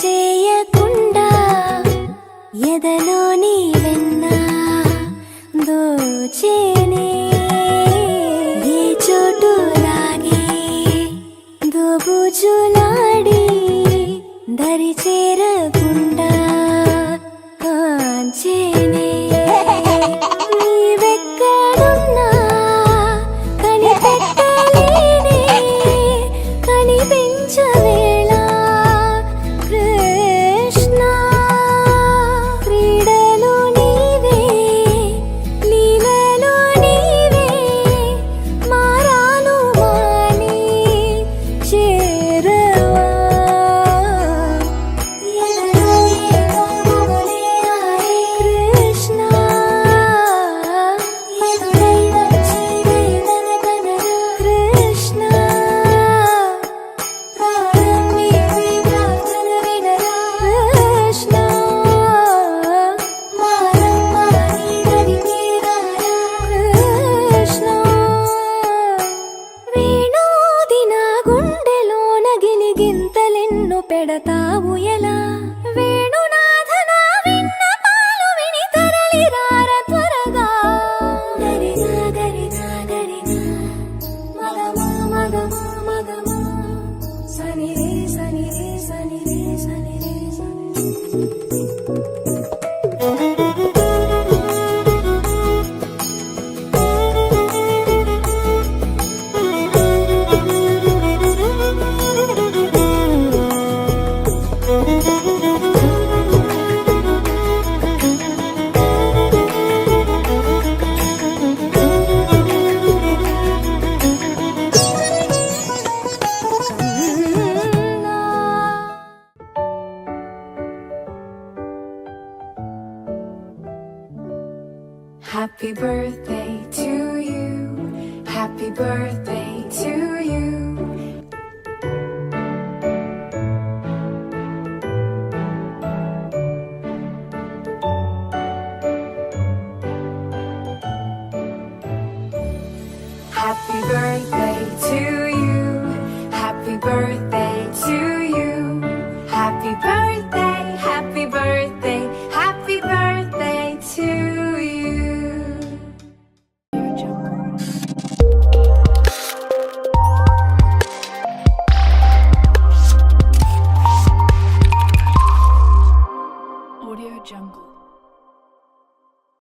చేయకుండా ఎదలోని వెన్న దోచేనే ఏ చోటు లాగే దోబుజులాడి దరి చేరకుండా కాంచేనే నీవెక్కడున్నా కనిపెట్టలేనే కనిపించవేళ కృష్ణ క్రీడలు నీవే లీలలు నీవే మారాను మాని చేరవా కృష్ణ కృష్ణ కృష్ణ కృష్ణ వేణోది నా గుండెలోన గిలిగింతలెన్ను పెడతావు ఎలా వేణునాథ నా విన్నపాలు విని తరలి రార త్వరగా గరిగా గరిగా గరిగా మగమా మగమా మగమా సని రే సని రే సని రే సని రే సని Happy birthday to you. Happy birthday to you. Happy birthday to you. Happy birthday to you. Happy birthday.